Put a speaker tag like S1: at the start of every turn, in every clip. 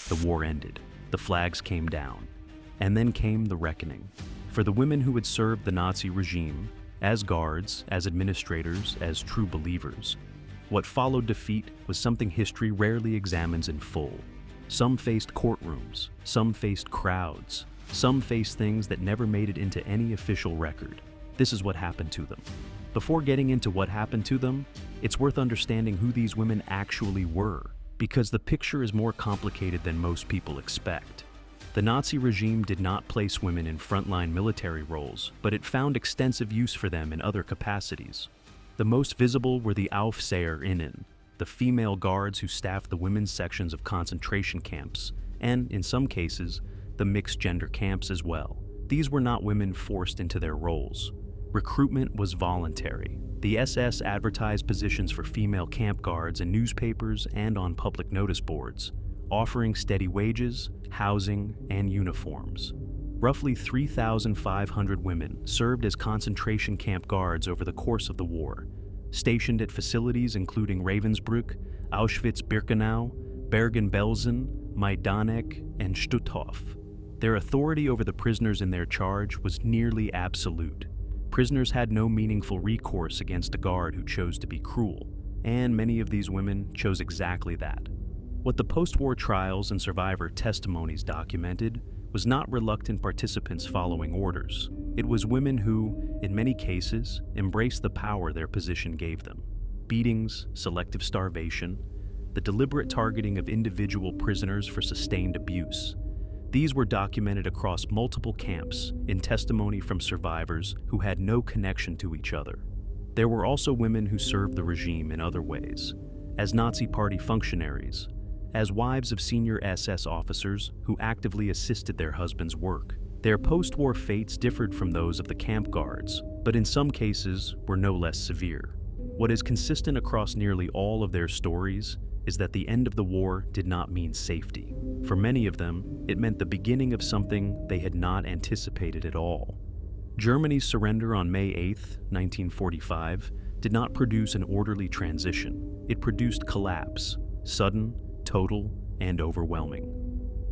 S1: the war ended, the flags came down, and then came the reckoning. For the women who had served the Nazi regime, as guards, as administrators, as true believers, what followed defeat was something history rarely examines in full. Some faced courtrooms, some faced crowds, some faced things that never made it into any official record. This is what happened to them. Before getting into what happened to them, it's worth understanding who these women actually were, because the picture is more complicated than most people expect. The Nazi regime did not place women in frontline military roles, but it found extensive use for them in other capacities. The most visible were the Aufseherinnen, the female guards who staffed the women's sections of concentration camps, and, in some cases, the mixed-gender camps as well. These were not women forced into their roles. Recruitment was voluntary. The SS advertised positions for female camp guards in newspapers and on public notice boards, offering steady wages, housing, and uniforms. Roughly 3,500 women served as concentration camp guards over the course of the war, stationed at facilities including Ravensbrück, Auschwitz-Birkenau, Bergen-Belsen, Majdanek, and Stutthof. Their authority over the prisoners in their charge was nearly absolute. Prisoners had no meaningful recourse against a guard who chose to be cruel, and many of these women chose exactly that. What the post-war trials and survivor testimonies documented was not reluctant participants following orders. It was women who, in many cases, embraced the power their position gave them. Beatings, selective starvation, the deliberate targeting of individual prisoners for sustained abuse. These were documented across multiple camps in testimony from survivors who had no connection to each other. There were also women who served the regime in other ways, as Nazi Party functionaries, as wives of senior SS officers who actively assisted their husbands' work. Their post-war fates differed from those of the camp guards, but in some cases were no less severe. What is consistent across nearly all of their stories is that the end of the war did not mean safety. For many of them, it meant the beginning of something they had not anticipated at all. Germany's surrender on May 8, 1945, did not produce an orderly transition. It produced collapse, sudden, total, and overwhelming.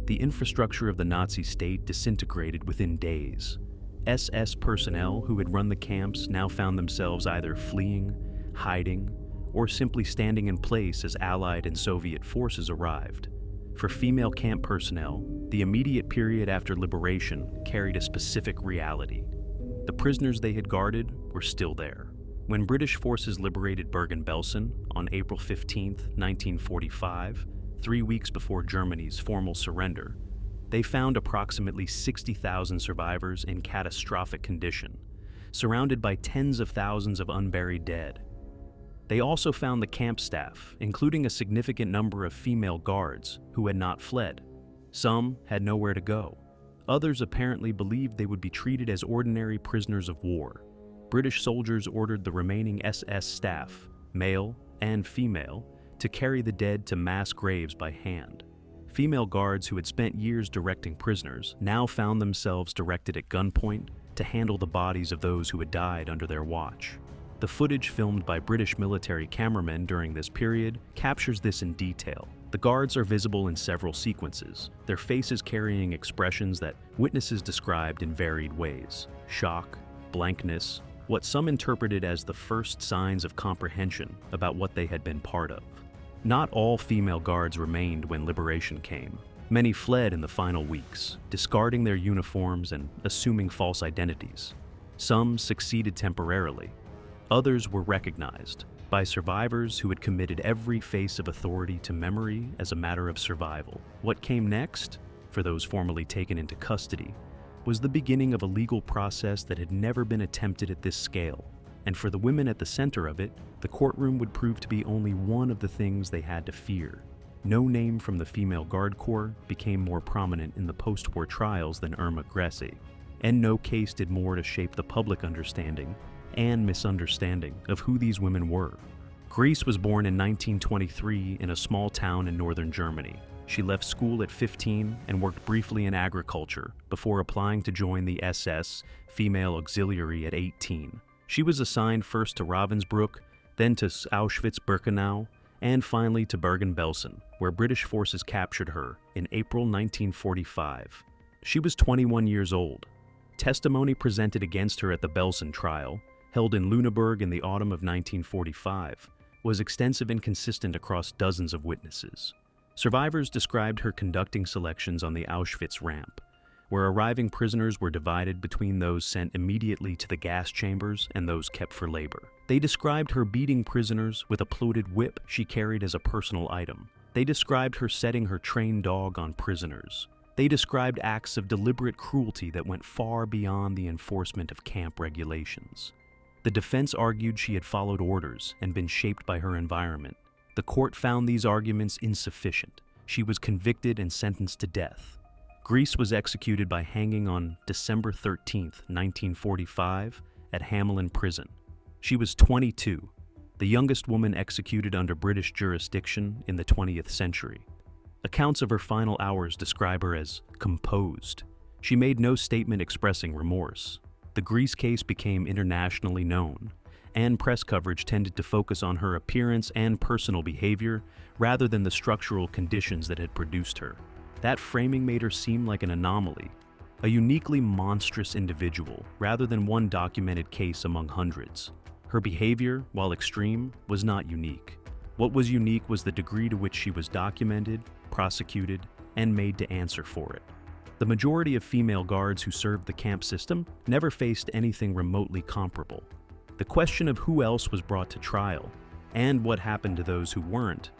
S1: The infrastructure of the Nazi state disintegrated within days. SS personnel who had run the camps now found themselves either fleeing, hiding, or simply standing in place as Allied and Soviet forces arrived. For female camp personnel, the immediate period after liberation carried a specific reality. The prisoners they had guarded were still there. When British forces liberated Bergen-Belsen on April 15, 1945, 3 weeks before Germany's formal surrender, they found approximately 60,000 survivors in catastrophic condition, surrounded by tens of thousands of unburied dead. They also found the camp staff, including a significant number of female guards, who had not fled. Some had nowhere to go. Others apparently believed they would be treated as ordinary prisoners of war. British soldiers ordered the remaining SS staff, male and female, to carry the dead to mass graves by hand. Female guards who had spent years directing prisoners now found themselves directed at gunpoint to handle the bodies of those who had died under their watch. The footage filmed by British military cameramen during this period captures this in detail. The guards are visible in several sequences, their faces carrying expressions that witnesses described in varied ways: shock, blankness, what some interpreted as the first signs of comprehension about what they had been part of. Not all female guards remained when liberation came. Many fled in the final weeks, discarding their uniforms and assuming false identities. Some succeeded temporarily. Others were recognized by survivors who had committed every face of authority to memory as a matter of survival. What came next, for those formerly taken into custody, was the beginning of a legal process that had never been attempted at this scale. And for the women at the center of it, the courtroom would prove to be only one of the things they had to fear. No name from the female guard corps became more prominent in the post-war trials than Irma Gressy, and no case did more to shape the public understanding and misunderstanding of who these women were. Gries was born in 1923 in a small town in northern Germany. She left school at 15 and worked briefly in agriculture before applying to join the SS Female Auxiliary at 18. She was assigned first to Ravensbrück, then to Auschwitz-Birkenau, and finally to Bergen-Belsen, where British forces captured her in April 1945. She was 21 years old. Testimony presented against her at the Belsen trial, held in Lüneburg in the autumn of 1945, was extensive and consistent across dozens of witnesses. Survivors described her conducting selections on the Auschwitz ramp, where arriving prisoners were divided between those sent immediately to the gas chambers and those kept for labor. They described her beating prisoners with a plaited whip she carried as a personal item. They described her setting her trained dog on prisoners. They described acts of deliberate cruelty that went far beyond the enforcement of camp regulations. The defense argued she had followed orders and been shaped by her environment. The court found these arguments insufficient. She was convicted and sentenced to death. Gries was executed by hanging on December 13, 1945, at Hamelin Prison. She was 22, the youngest woman executed under British jurisdiction in the 20th century. Accounts of her final hours describe her as composed. She made no statement expressing remorse. The Gries case became internationally known, and press coverage tended to focus on her appearance and personal behavior rather than the structural conditions that had produced her. That framing made her seem like an anomaly, a uniquely monstrous individual rather than one documented case among hundreds. Her behavior, while extreme, was not unique. What was unique was the degree to which she was documented, prosecuted, and made to answer for it. The majority of female guards who served the camp system never faced anything remotely comparable. The question of who else was brought to trial, and what happened to those who weren't,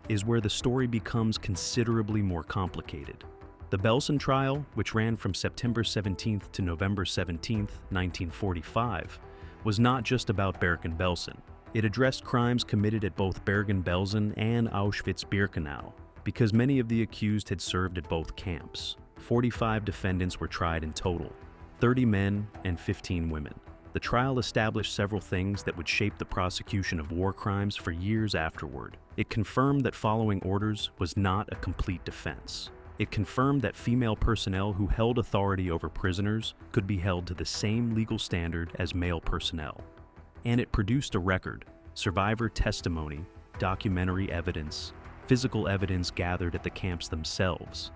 S1: is where the story becomes considerably more complicated. The Belsen trial, which ran from September 17th to November 17th, 1945, was not just about Bergen-Belsen. It addressed crimes committed at both Bergen-Belsen and Auschwitz-Birkenau, because many of the accused had served at both camps. 45 defendants were tried in total, 30 men and 15 women. The trial established several things that would shape the prosecution of war crimes for years afterward. It confirmed that following orders was not a complete defense. It confirmed that female personnel who held authority over prisoners could be held to the same legal standard as male personnel. And it produced a record, survivor testimony, documentary evidence, physical evidence gathered at the camps themselves,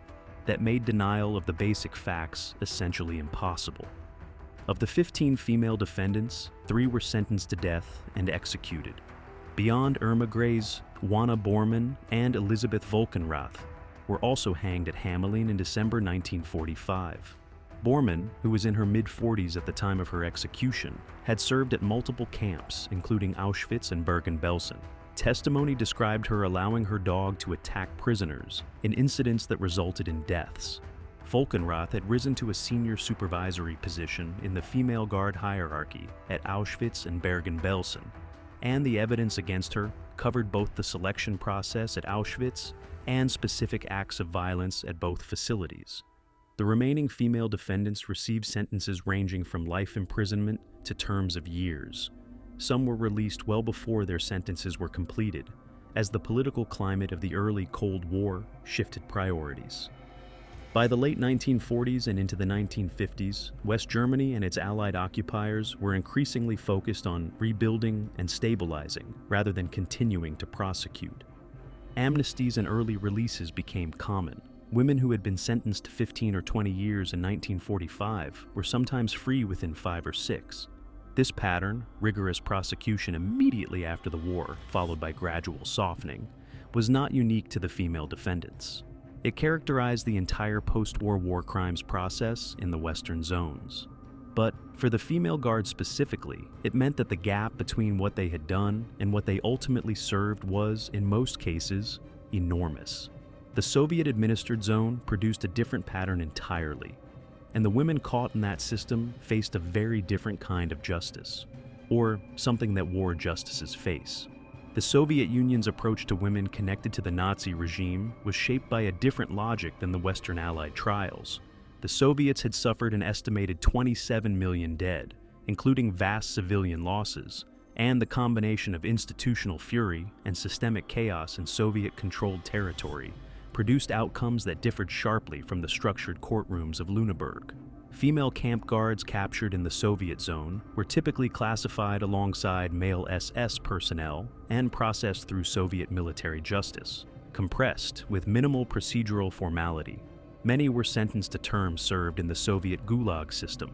S1: that made denial of the basic facts essentially impossible. Of the 15 female defendants, 3 were sentenced to death and executed. Beyond Irma Gray's, Juana Bormann and Elizabeth Volkenrath were also hanged at Hamelin in December 1945. Bormann, who was in her mid-40s at the time of her execution, had served at multiple camps, including Auschwitz and Bergen-Belsen. Testimony described her allowing her dog to attack prisoners in incidents that resulted in deaths. Volkenrath had risen to a senior supervisory position in the female guard hierarchy at Auschwitz and Bergen-Belsen, and the evidence against her covered both the selection process at Auschwitz and specific acts of violence at both facilities. The remaining female defendants received sentences ranging from life imprisonment to terms of years. Some were released well before their sentences were completed, as the political climate of the early Cold War shifted priorities. By the late 1940s and into the 1950s, West Germany and its Allied occupiers were increasingly focused on rebuilding and stabilizing rather than continuing to prosecute. Amnesties and early releases became common. Women who had been sentenced to 15 or 20 years in 1945 were sometimes free within 5 or 6. This pattern, rigorous prosecution immediately after the war, followed by gradual softening, was not unique to the female defendants. It characterized the entire post-war war crimes process in the Western zones. But for the female guard specifically, it meant that the gap between what they had done and what they ultimately served was, in most cases, enormous. The Soviet-administered zone produced a different pattern entirely, and the women caught in that system faced a very different kind of justice, or something that war justices face. The Soviet Union's approach to women connected to the Nazi regime was shaped by a different logic than the Western Allied trials. The Soviets had suffered an estimated 27 million dead, including vast civilian losses, and the combination of institutional fury and systemic chaos in Soviet-controlled territory produced outcomes that differed sharply from the structured courtrooms of Lüneburg. Female camp guards captured in the Soviet zone were typically classified alongside male SS personnel and processed through Soviet military justice, compressed with minimal procedural formality. Many were sentenced to terms served in the Soviet Gulag system.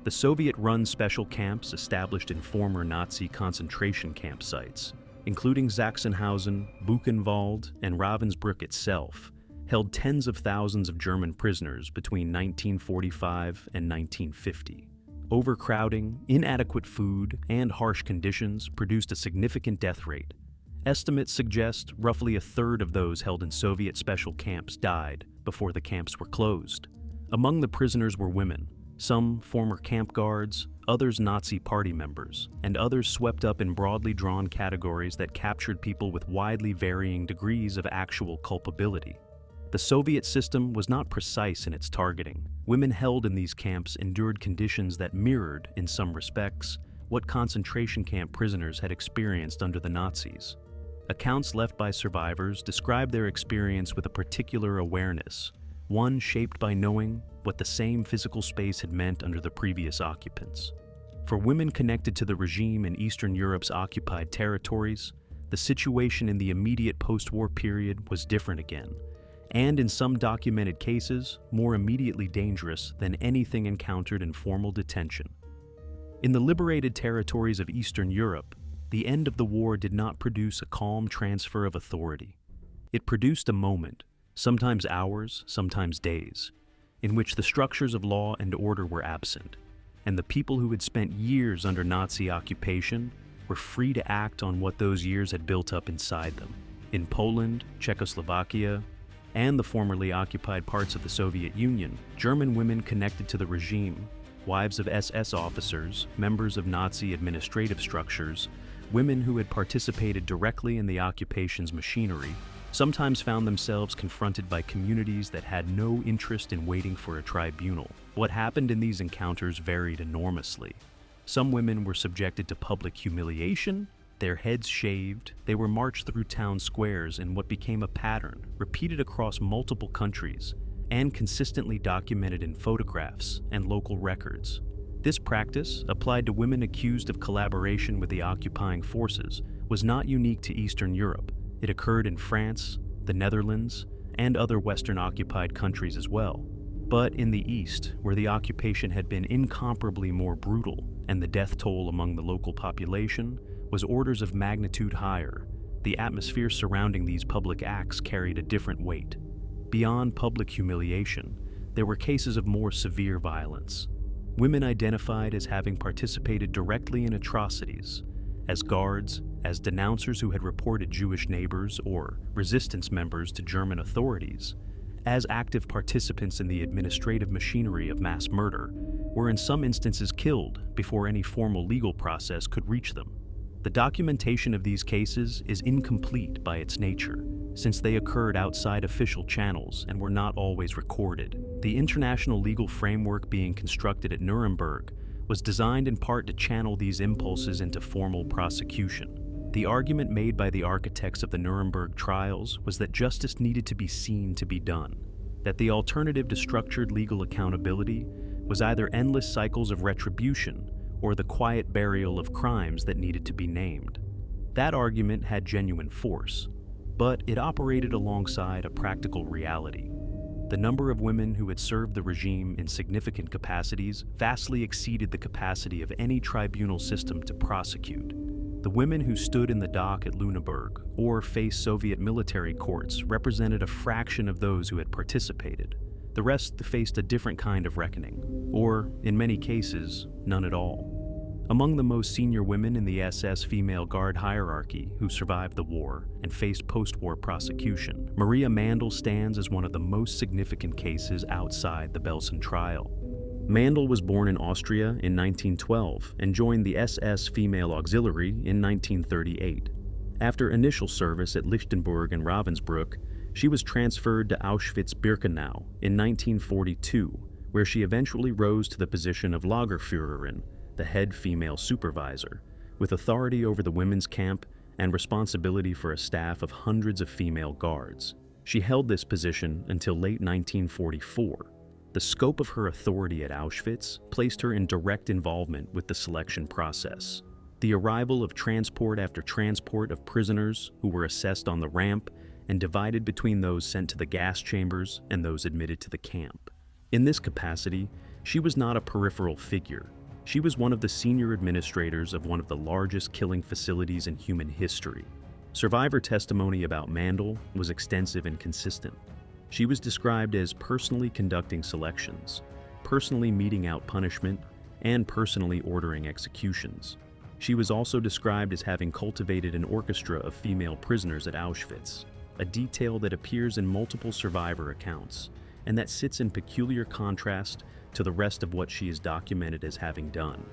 S1: The Soviet-run special camps established in former Nazi concentration camp sites, including Sachsenhausen, Buchenwald, and Ravensbrück itself, held tens of thousands of German prisoners between 1945 and 1950. Overcrowding, inadequate food, and harsh conditions produced a significant death rate. Estimates suggest roughly a third of those held in Soviet special camps died before the camps were closed. Among the prisoners were women, some former camp guards, others Nazi party members, and others swept up in broadly drawn categories that captured people with widely varying degrees of actual culpability. The Soviet system was not precise in its targeting. Women held in these camps endured conditions that mirrored, in some respects, what concentration camp prisoners had experienced under the Nazis. Accounts left by survivors describe their experience with a particular awareness, one shaped by knowing what the same physical space had meant under the previous occupants. For women connected to the regime in Eastern Europe's occupied territories, the situation in the immediate post-war period was different again, and in some documented cases, more immediately dangerous than anything encountered in formal detention. In the liberated territories of Eastern Europe, the end of the war did not produce a calm transfer of authority. It produced a moment, sometimes hours, sometimes days, in which the structures of law and order were absent, and the people who had spent years under Nazi occupation were free to act on what those years had built up inside them. In Poland, Czechoslovakia, and the formerly occupied parts of the Soviet Union, German women connected to the regime, wives of SS officers, members of Nazi administrative structures, women who had participated directly in the occupation's machinery, sometimes found themselves confronted by communities that had no interest in waiting for a tribunal. What happened in these encounters varied enormously. Some women were subjected to public humiliation, their heads shaved, they were marched through town squares in what became a pattern, repeated across multiple countries, and consistently documented in photographs and local records. This practice, applied to women accused of collaboration with the occupying forces, was not unique to Eastern Europe. It occurred in France, the Netherlands, and other Western-occupied countries as well. But in the East, where the occupation had been incomparably more brutal and the death toll among the local population was orders of magnitude higher, the atmosphere surrounding these public acts carried a different weight. Beyond public humiliation, there were cases of more severe violence. Women identified as having participated directly in atrocities, as guards, as denouncers who had reported Jewish neighbors or resistance members to German authorities, as active participants in the administrative machinery of mass murder, were in some instances killed before any formal legal process could reach them. The documentation of these cases is incomplete by its nature, since they occurred outside official channels and were not always recorded. The international legal framework being constructed at Nuremberg was designed in part to channel these impulses into formal prosecution. The argument made by the architects of the Nuremberg trials was that justice needed to be seen to be done, that the alternative to structured legal accountability was either endless cycles of retribution or the quiet burial of crimes that needed to be named. That argument had genuine force, but it operated alongside a practical reality. The number of women who had served the regime in significant capacities vastly exceeded the capacity of any tribunal system to prosecute. The women who stood in the dock at Lüneburg or faced Soviet military courts represented a fraction of those who had participated. The rest faced a different kind of reckoning, or, in many cases, none at all. Among the most senior women in the SS female guard hierarchy who survived the war and faced post-war prosecution, Maria Mandl stands as one of the most significant cases outside the Belsen trial. Mandl was born in Austria in 1912 and joined the SS Female Auxiliary in 1938. After initial service at Lichtenberg and Ravensbrück, she was transferred to Auschwitz-Birkenau in 1942, where she eventually rose to the position of Lagerführerin, the head female supervisor, with authority over the women's camp and responsibility for a staff of hundreds of female guards. She held this position until late 1944. The scope of her authority at Auschwitz placed her in direct involvement with the selection process. The arrival of transport after transport of prisoners who were assessed on the ramp and divided between those sent to the gas chambers and those admitted to the camp. In this capacity, she was not a peripheral figure. She was one of the senior administrators of one of the largest killing facilities in human history. Survivor testimony about Mandel was extensive and consistent. She was described as personally conducting selections, personally meting out punishment, and personally ordering executions. She was also described as having cultivated an orchestra of female prisoners at Auschwitz, a detail that appears in multiple survivor accounts, and that sits in peculiar contrast to the rest of what she is documented as having done.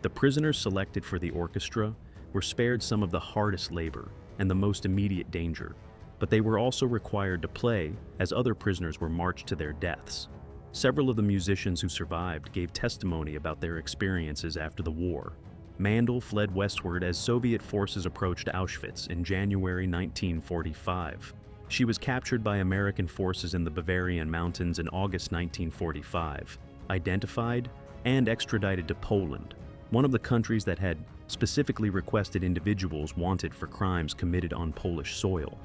S1: The prisoners selected for the orchestra were spared some of the hardest labor and the most immediate danger, but they were also required to play as other prisoners were marched to their deaths. Several of the musicians who survived gave testimony about their experiences after the war. Mandel fled westward as Soviet forces approached Auschwitz in January 1945. She was captured by American forces in the Bavarian Mountains in August 1945, identified, and extradited to Poland, one of the countries that had specifically requested individuals wanted for crimes committed on Polish soil.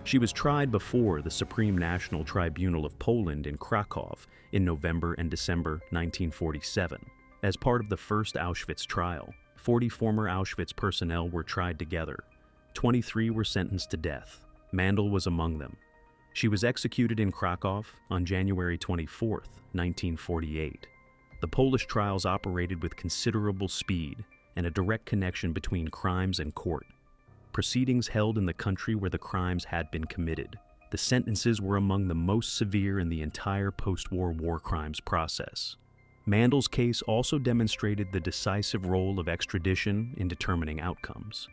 S1: She was tried before the Supreme National Tribunal of Poland in Krakow in November and December 1947. As part of the first Auschwitz trial, 40 former Auschwitz personnel were tried together. 23 were sentenced to death. Mandel was among them. She was executed in Krakow on January 24, 1948. The Polish trials operated with considerable speed and a direct connection between crimes and court. Proceedings held in the country where the crimes had been committed. The sentences were among the most severe in the entire post-war war crimes process. Mandel's case also demonstrated the decisive role of extradition in determining outcomes.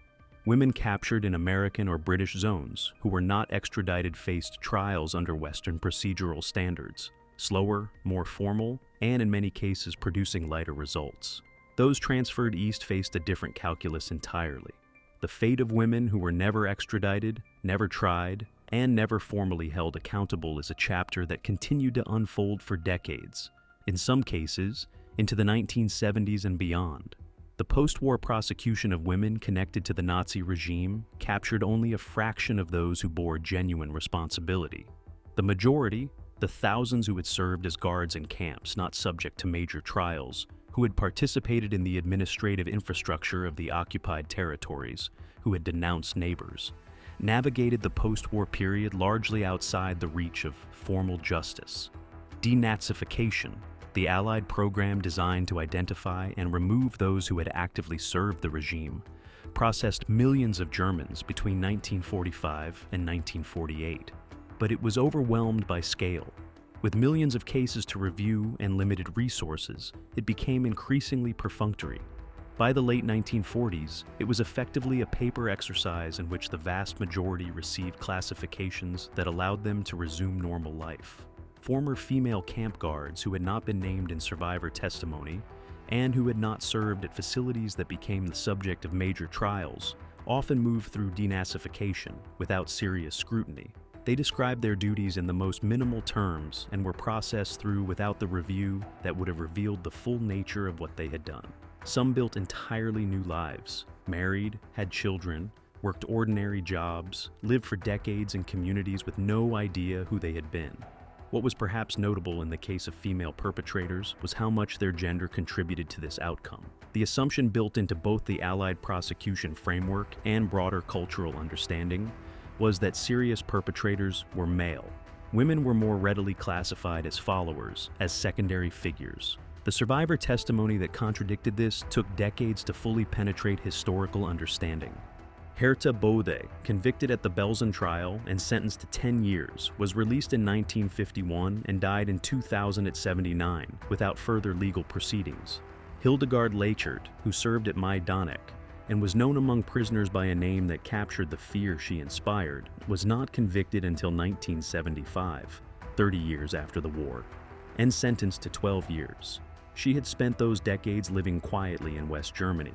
S1: Women captured in American or British zones who were not extradited faced trials under Western procedural standards, slower, more formal, and in many cases producing lighter results. Those transferred east faced a different calculus entirely. The fate of women who were never extradited, never tried, and never formally held accountable is a chapter that continued to unfold for decades, in some cases, into the 1970s and beyond. The post-war prosecution of women connected to the Nazi regime captured only a fraction of those who bore genuine responsibility. The majority, the thousands who had served as guards in camps not subject to major trials, who had participated in the administrative infrastructure of the occupied territories, who had denounced neighbors, navigated the post-war period largely outside the reach of formal justice. Denazification, the Allied program designed to identify and remove those who had actively served the regime, processed millions of Germans between 1945 and 1948. But it was overwhelmed by scale. With millions of cases to review and limited resources, it became increasingly perfunctory. By the late 1940s, it was effectively a paper exercise in which the vast majority received classifications that allowed them to resume normal life. Former female camp guards who had not been named in survivor testimony and who had not served at facilities that became the subject of major trials often moved through denazification without serious scrutiny. They described their duties in the most minimal terms and were processed through without the review that would have revealed the full nature of what they had done. Some built entirely new lives, married, had children, worked ordinary jobs, lived for decades in communities with no idea who they had been. What was perhaps notable in the case of female perpetrators was how much their gender contributed to this outcome. The assumption built into both the Allied prosecution framework and broader cultural understanding was that serious perpetrators were male. Women were more readily classified as followers, as secondary figures. The survivor testimony that contradicted this took decades to fully penetrate historical understanding. Herta Bode, convicted at the Belsen trial and sentenced to 10 years, was released in 1951 and died in 2000 at 79 without further legal proceedings. Hildegard Leichert, who served at Majdanek and was known among prisoners by a name that captured the fear she inspired, was not convicted until 1975, 30 years after the war, and sentenced to 12 years. She had spent those decades living quietly in West Germany.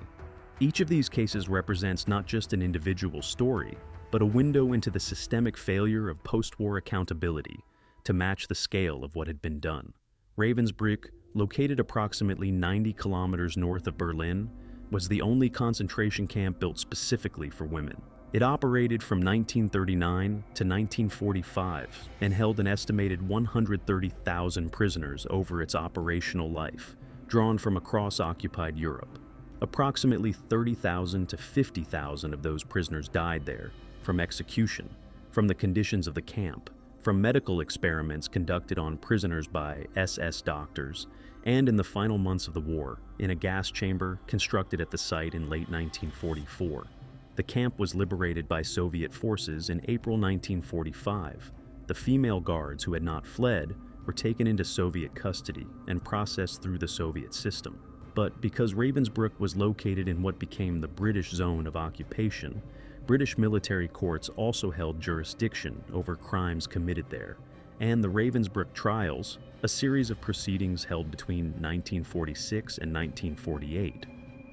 S1: Each of these cases represents not just an individual story, but a window into the systemic failure of post-war accountability to match the scale of what had been done. Ravensbrück, located approximately 90 kilometers north of Berlin, was the only concentration camp built specifically for women. It operated from 1939 to 1945 and held an estimated 130,000 prisoners over its operational life, drawn from across occupied Europe. Approximately 30,000 to 50,000 of those prisoners died there, from execution, from the conditions of the camp, from medical experiments conducted on prisoners by SS doctors, and in the final months of the war, in a gas chamber constructed at the site in late 1944. The camp was liberated by Soviet forces in April 1945. The female guards who had not fled were taken into Soviet custody and processed through the Soviet system. But because Ravensbrück was located in what became the British zone of occupation, British military courts also held jurisdiction over crimes committed there, and the Ravensbrück trials, a series of proceedings held between 1946 and 1948,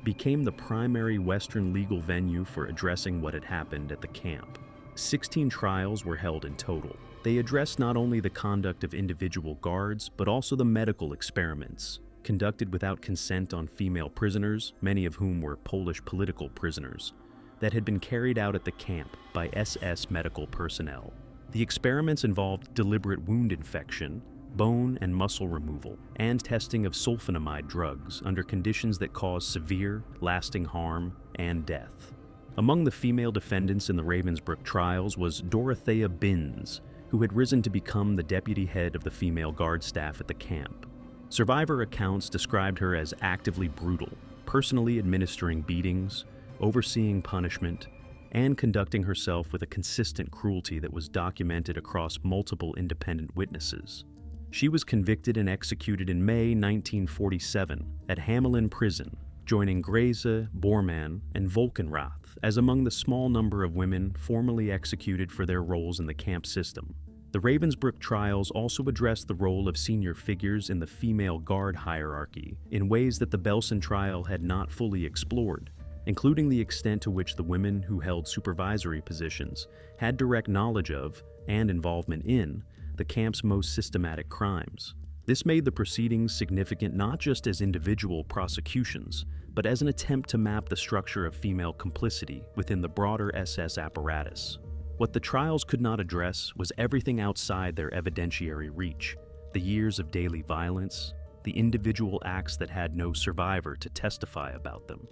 S1: became the primary Western legal venue for addressing what had happened at the camp. 16 trials were held in total. They addressed not only the conduct of individual guards, but also the medical experiments, conducted without consent on female prisoners, many of whom were Polish political prisoners, that had been carried out at the camp by SS medical personnel. The experiments involved deliberate wound infection, bone and muscle removal, and testing of sulfonamide drugs under conditions that cause severe, lasting harm and death. Among the female defendants in the Ravensbrück trials was Dorothea Binz, who had risen to become the deputy head of the female guard staff at the camp. Survivor accounts described her as actively brutal, personally administering beatings, overseeing punishment, and conducting herself with a consistent cruelty that was documented across multiple independent witnesses. She was convicted and executed in May 1947 at Hamelin Prison, joining Grese, Bormann, and Volkenrath as among the small number of women formally executed for their roles in the camp system. The Ravensbrück trials also addressed the role of senior figures in the female guard hierarchy in ways that the Belsen trial had not fully explored, including the extent to which the women who held supervisory positions had direct knowledge of, and involvement in, the camp's most systematic crimes. This made the proceedings significant not just as individual prosecutions, but as an attempt to map the structure of female complicity within the broader SS apparatus. What the trials could not address was everything outside their evidentiary reach: the years of daily violence, the individual acts that had no survivor to testify about them,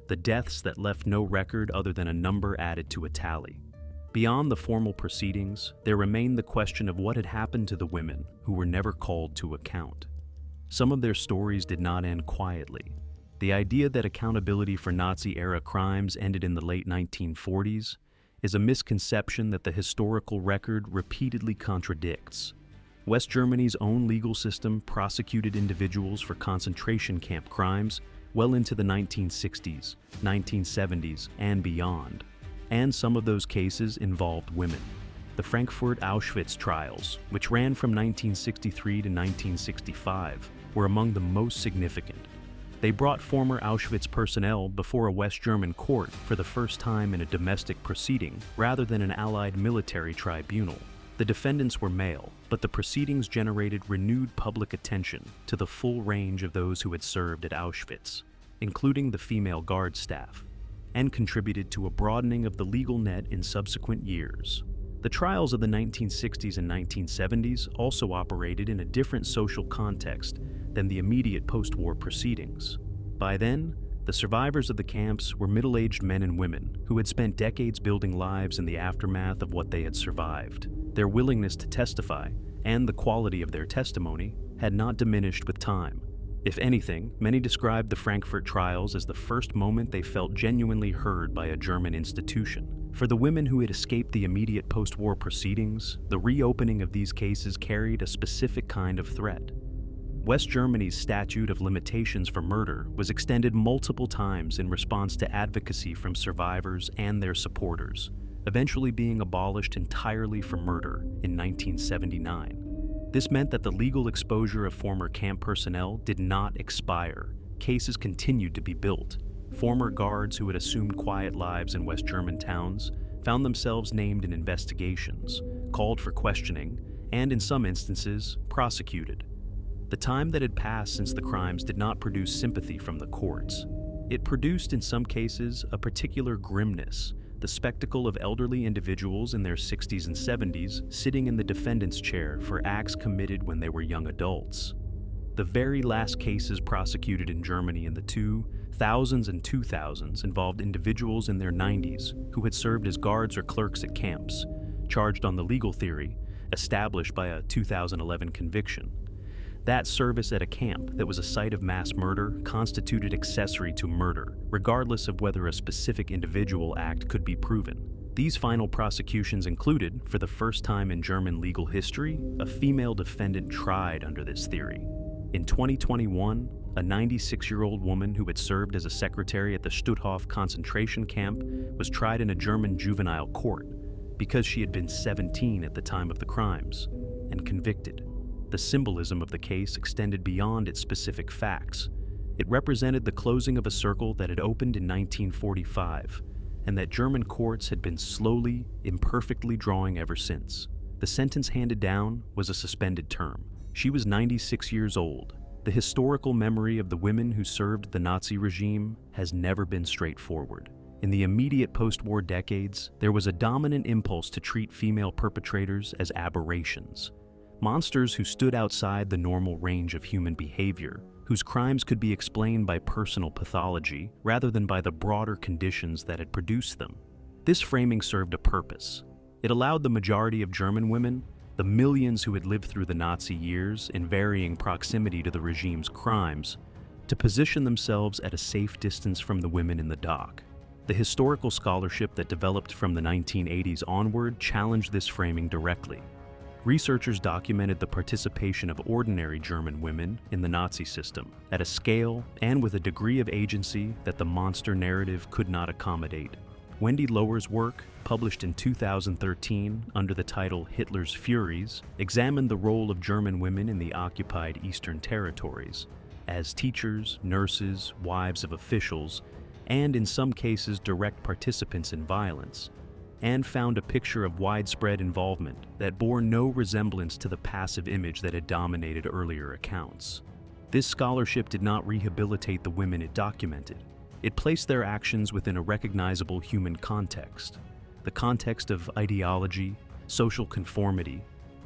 S1: the deaths that left no record other than a number added to a tally. Beyond the formal proceedings, there remained the question of what had happened to the women who were never called to account. Some of their stories did not end quietly. The idea that accountability for Nazi-era crimes ended in the late 1940s is a misconception that the historical record repeatedly contradicts. West Germany's own legal system prosecuted individuals for concentration camp crimes well into the 1960s, 1970s, and beyond. And some of those cases involved women. The Frankfurt Auschwitz trials, which ran from 1963 to 1965, were among the most significant. They brought former Auschwitz personnel before a West German court for the first time in a domestic proceeding rather than an Allied military tribunal. The defendants were male, but the proceedings generated renewed public attention to the full range of those who had served at Auschwitz, including the female guard staff, and contributed to a broadening of the legal net in subsequent years. The trials of the 1960s and 1970s also operated in a different social context than the immediate post-war proceedings. By then, the survivors of the camps were middle-aged men and women who had spent decades building lives in the aftermath of what they had survived. Their willingness to testify, and the quality of their testimony, had not diminished with time. If anything, many described the Frankfurt trials as the first moment they felt genuinely heard by a German institution. For the women who had escaped the immediate post-war proceedings, the reopening of these cases carried a specific kind of threat. West Germany's statute of limitations for murder was extended multiple times in response to advocacy from survivors and their supporters, eventually being abolished entirely for murder in 1979. This meant that the legal exposure of former camp personnel did not expire. Cases continued to be built. Former guards who had assumed quiet lives in West German towns found themselves named in investigations, called for questioning, and in some instances, prosecuted. The time that had passed since the crimes did not produce sympathy from the courts. It produced, in some cases, a particular grimness, the spectacle of elderly individuals in their 60s and 70s sitting in the defendant's chair for acts committed when they were young adults. The very last cases prosecuted in Germany in the 2000s and 2000s involved individuals in their 90s who had served as guards or clerks at camps, charged on the legal theory established by a 2011 conviction. That service at a camp that was a site of mass murder constituted accessory to murder, regardless of whether a specific individual act could be proven. These final prosecutions included, for the first time in German legal history, a female defendant tried under this theory. In 2021, a 96-year-old woman who had served as a secretary at the Stutthof concentration camp was tried in a German juvenile court because she had been 17 at the time of the crimes, and convicted. The symbolism of the case extended beyond its specific facts. It represented the closing of a circle that had opened in 1945, and that German courts had been slowly, imperfectly drawing ever since. The sentence handed down was a suspended term. She was 96 years old. The historical memory of the women who served the Nazi regime has never been straightforward. In the immediate post-war decades, there was a dominant impulse to treat female perpetrators as aberrations. Monsters who stood outside the normal range of human behavior, whose crimes could be explained by personal pathology rather than by the broader conditions that had produced them. This framing served a purpose. It allowed the majority of German women, the millions who had lived through the Nazi years in varying proximity to the regime's crimes, to position themselves at a safe distance from the women in the dock. The historical scholarship that developed from the 1980s onward challenged this framing directly. Researchers documented the participation of ordinary German women in the Nazi system at a scale and with a degree of agency that the monster narrative could not accommodate. Wendy Lower's work, published in 2013 under the title Hitler's Furies, examined the role of German women in the occupied Eastern territories as teachers, nurses, wives of officials, and in some cases direct participants in violence, and found a picture of widespread involvement that bore no resemblance to the passive image that had dominated earlier accounts. This scholarship did not rehabilitate the women it documented. It placed their actions within a recognizable human context, the context of ideology, social conformity,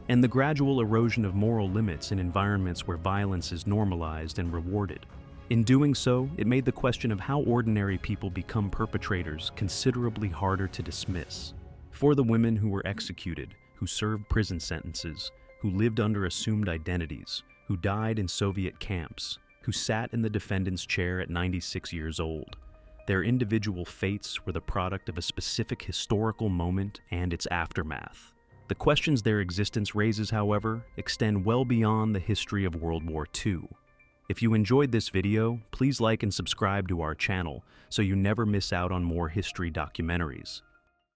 S1: and the gradual erosion of moral limits in environments where violence is normalized and rewarded. In doing so, it made the question of how ordinary people become perpetrators considerably harder to dismiss. For the women who were executed, who served prison sentences, who lived under assumed identities, who died in Soviet camps, who sat in the defendant's chair at 96 years old, their individual fates were the product of a specific historical moment and its aftermath. The questions their existence raises, however, extend well beyond the history of World War II. If you enjoyed this video, please like and subscribe to our channel so you never miss out on more history documentaries.